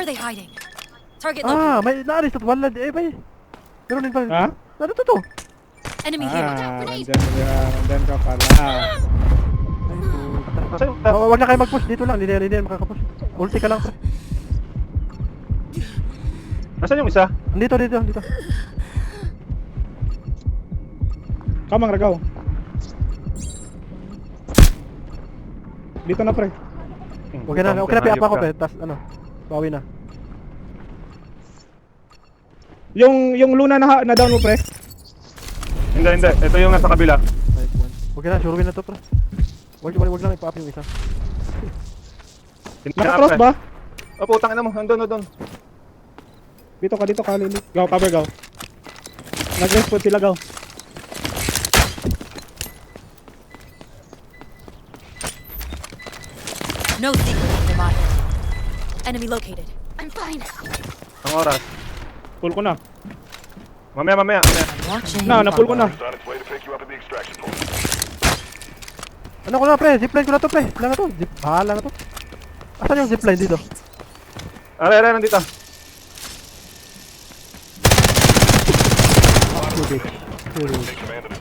they hiding? Target Ah, located. may naalis at wala eh bay. Meron din pa. Ha? Ano to? Enemy here. Nandyan ka pala. Ay, puta. Wag na kayo mag-push dito lang, hindi na makaka-push. Ulti ka lang pre. Nasaan yung isa? Dito. Kamang ragaw. Dito na pre. Okay na piap ako pre, tas ano, bawi na. Yung Luna na down mo pre. Hindi. Ito yung nasa kabila. Okay na, sure win na to pre. Wag lang ipa-up yung isa. Naka-cross ba? O putang ina mo, andun. Dito ka, Lili. Go, cover, go. Nag-respawn sila, go. No secret of the mine. Enemy located. I'm fine. Ang oras. Pull ko na. Mamaya. Watching. Napul ko na. Ano ko na pre, zipline ko na to pre. Lang na to, bahala na to. Asan yung zipline dito? Are, nandito. Two bitch.